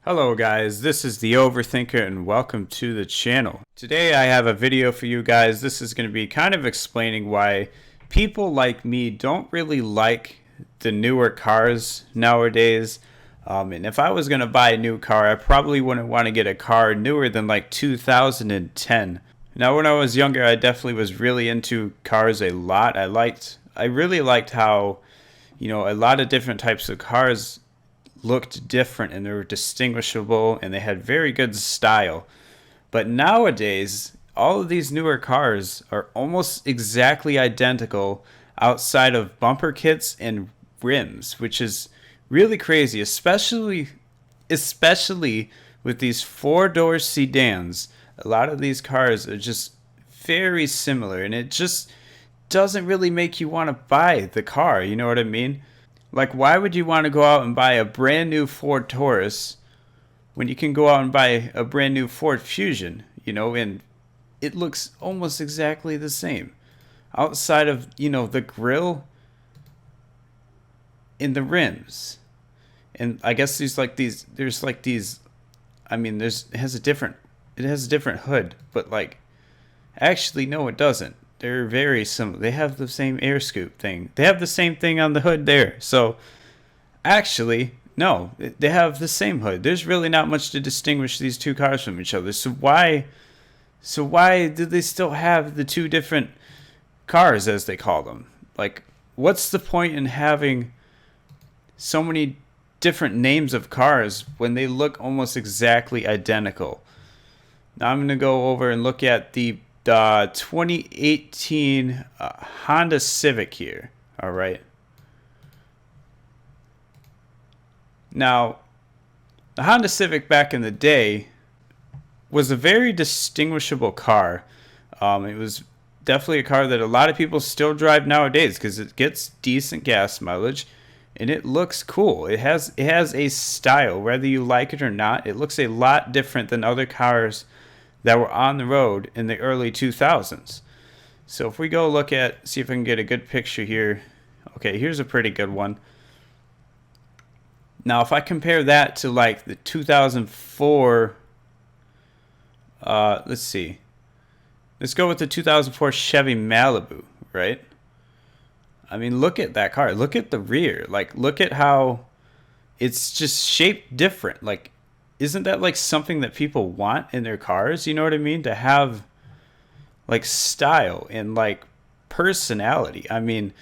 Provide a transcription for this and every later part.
Hello guys, this is the Overthinker and welcome to the channel. Today I have a video for you guys. This is going to be kind of explaining why people like me don't really like the newer cars nowadays. And if I was going to buy a new car, I probably wouldn't want to get a car newer than like 2010. Now when I was younger, I definitely was really into cars a lot. I really liked how, a lot of different types of cars looked different and they were distinguishable and they had very good style. But nowadays, all of these newer cars are almost exactly identical outside of bumper kits and rims, which is really crazy, especially with these four-door sedans. A lot of these cars are just very similar and it just doesn't really make you want to buy the car, you know what I mean? Like, why would you want to go out and buy a brand new Ford Taurus when you can go out and buy a brand new Ford Fusion, and it looks almost exactly the same. Outside of, the grille and the rims. And I guess it has a different hood, but actually, no, it doesn't. They're very similar. They have the same air scoop thing. They have the same thing on the hood there. So, actually, no, they have the same hood. There's really not much to distinguish these two cars from each other. So why do they still have the two different cars, as they call them? Like, what's the point in having so many different names of cars when they look almost exactly identical? Now I'm going to go over and look at the 2018 Honda Civic here. All right. Now, the Honda Civic back in the day was a very distinguishable car. It was definitely a car that a lot of people still drive nowadays because it gets decent gas mileage and it looks cool. It has a style, whether you like it or not. It looks a lot different than other cars that were on the road in the early 2000s. So if we go see if I can get a good picture here. Okay, here's a pretty good one. Now if I compare that to like the 2004, let's see. Let's go with the 2004 Chevy Malibu, right? I mean, look at that car. Look at the rear. Look at how it's just shaped different. Isn't that something that people want in their cars? You know what I mean? To have style and personality. I mean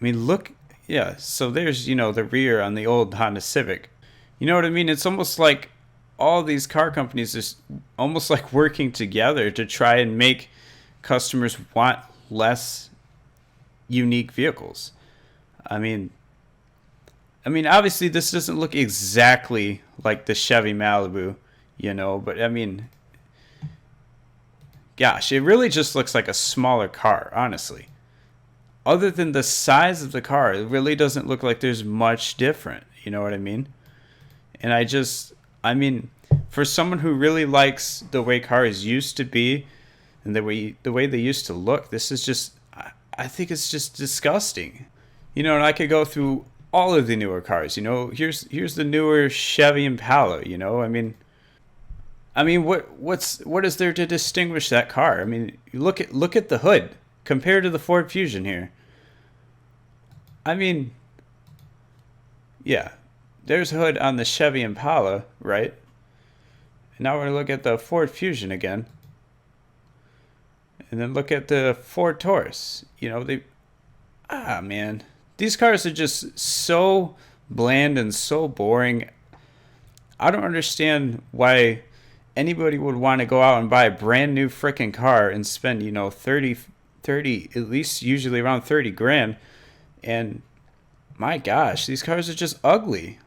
look, yeah. So there's, the rear on the old Honda Civic. You know what I mean? It's almost like all these car companies is almost like working together to try and make customers want less unique vehicles. I mean, obviously this doesn't look exactly like the Chevy Malibu, but gosh, it really just looks like a smaller car, honestly. Other than the size of the car, it really doesn't look like there's much different, you know what I mean? And for someone who really likes the way cars used to be and the way they used to look, this is just, I think it's just disgusting. And I could go through all of the newer cars, here's the newer Chevy Impala, what is there to distinguish that car? Look at the hood compared to the Ford Fusion here. Yeah, there's a hood on the Chevy Impala, right? And now we're gonna look at the Ford Fusion again. And then look at the Ford Taurus. Man. These cars are just so bland and so boring. I don't understand why anybody would want to go out and buy a brand new freaking car and spend, 30, at least usually around 30 grand. And my gosh, these cars are just ugly.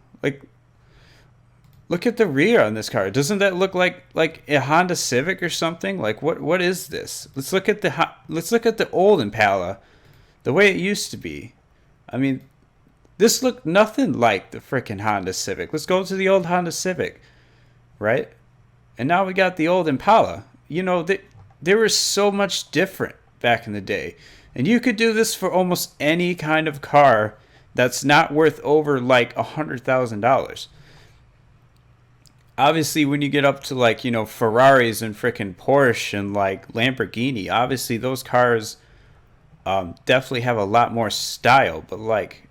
Look at the rear on this car. Doesn't that look like a Honda Civic or something? What is this? Let's look at the old Impala, the way it used to be. This looked nothing like the freaking Honda Civic. Let's go to the old Honda Civic, right? And now we got the old Impala. They were so much different back in the day. And you could do this for almost any kind of car that's not worth over $100,000. obviously when you get up to like, you know, Ferraris and freaking Porsche and like Lamborghini, obviously those cars definitely have a lot more style. But like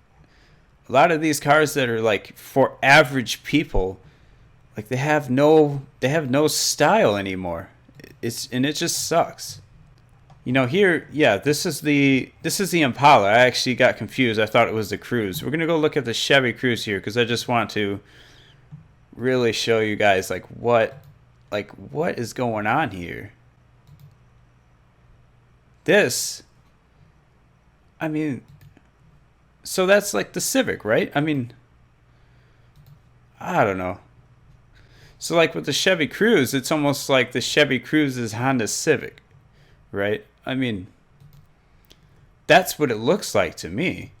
a lot of these cars that are like for average people, like they have no style anymore. And it just sucks. You know, here, yeah, this is the Impala. I actually got confused. I thought it was the Cruze. We're gonna go look at the Chevy Cruze here because I just want to really show you guys like what is going on here. This, I mean, so that's like the Civic, right? I mean, I don't know. So like with the Chevy Cruze, it's almost like the Chevy Cruze is Honda Civic, right? I mean, that's what it looks like to me.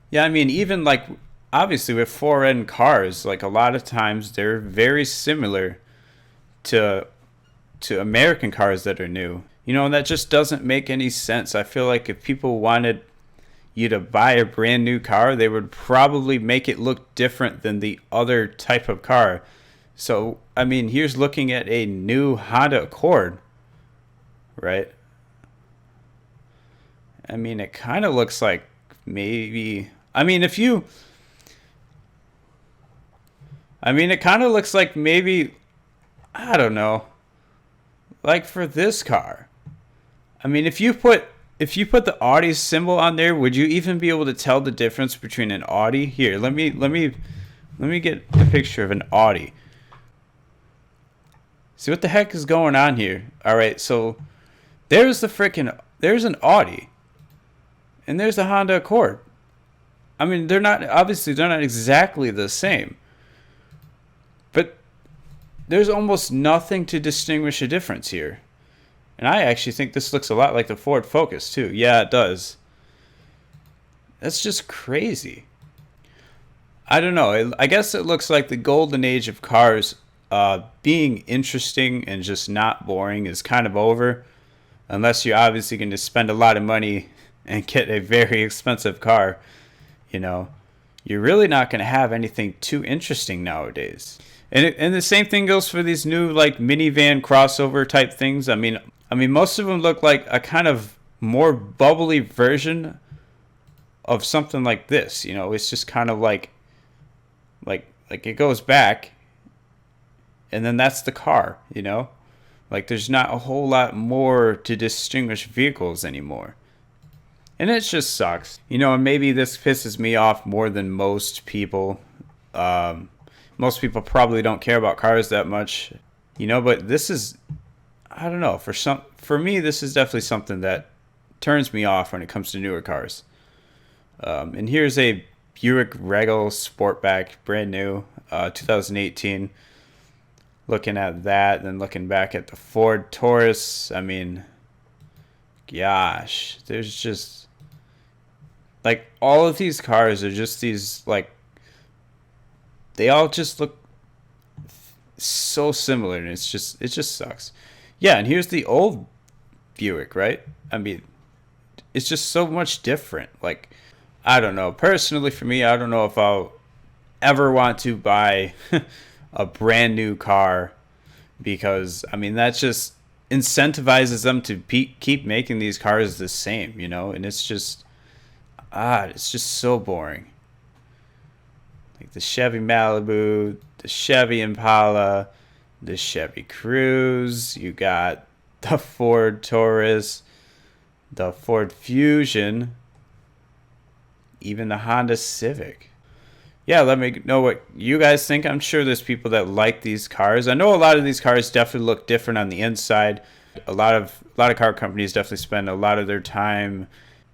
Yeah, I mean, even like obviously with foreign cars, like a lot of times they're very similar to American cars that are new. You know, and that just doesn't make any sense. I feel like if people wanted you to buy a brand new car, they would probably make it look different than the other type of car. So, I mean, here's looking at a new Honda Accord, right? I mean, it kind of looks like maybe. I mean, it kind of looks like maybe. I don't know. Like for this car. I mean, if you put the Audi symbol on there, would you even be able to tell the difference between an Audi? Here, let me get a picture of an Audi. See what the heck is going on here? All right, so there's an Audi, and there's the Honda Accord. I mean, they're not exactly the same, but there's almost nothing to distinguish a difference here. And I actually think this looks a lot like the Ford Focus too. Yeah, it does. That's just crazy. I don't know. I guess it looks like the golden age of cars being interesting and just not boring is kind of over. Unless you're obviously going to spend a lot of money and get a very expensive car, you know, you're really not going to have anything too interesting nowadays. And the same thing goes for these new like minivan crossover type things. I mean, most of them look like a kind of more bubbly version of something like this. You know, it's just kind of like it goes back, and then that's the car. You know, like there's not a whole lot more to distinguish vehicles anymore. And it just sucks. You know, and maybe this pisses me off more than most people. Most people probably don't care about cars that much, you know, but this is, I don't know, for me this is definitely something that turns me off when it comes to newer cars. And here's a Buick Regal Sportback, brand new, 2018. Looking at that, then looking back at the Ford Taurus, I mean, gosh, there's just like all of these cars are just these like they all just look so similar, and it just sucks. Yeah, and here's the old Buick, right? I mean, it's just so much different. Like, I don't know. Personally, for me, I don't know if I'll ever want to buy a brand new car because, I mean, that just incentivizes them to keep making these cars the same, you know? And it's just so boring. Like the Chevy Malibu, the Chevy Impala, the Chevy Cruze, you got the Ford Taurus, the Ford Fusion, even the Honda Civic. Yeah, let me know what you guys think. I'm sure there's people that like these cars. I know a lot of these cars definitely look different on the inside. A lot of car companies definitely spend a lot of their time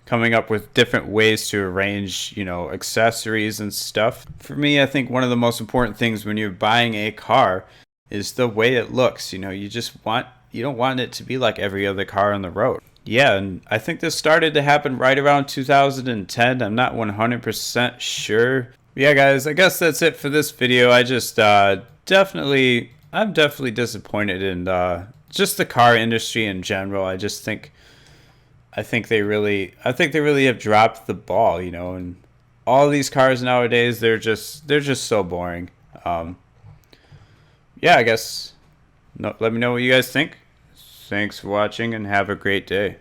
coming up with different ways to arrange, you know, accessories and stuff. For me, I think one of the most important things when you're buying a car is the way it looks. You know, you don't want it to be like every other car on the road. Yeah, and I think this started to happen right around 2010. I'm not 100% sure. Yeah, guys, I guess that's it for this video. I just I'm definitely disappointed in just the car industry in general. I think they really have dropped the ball, you know, and all these cars nowadays they're just so boring. yeah, I guess let me know what you guys think. Thanks for watching and have a great day.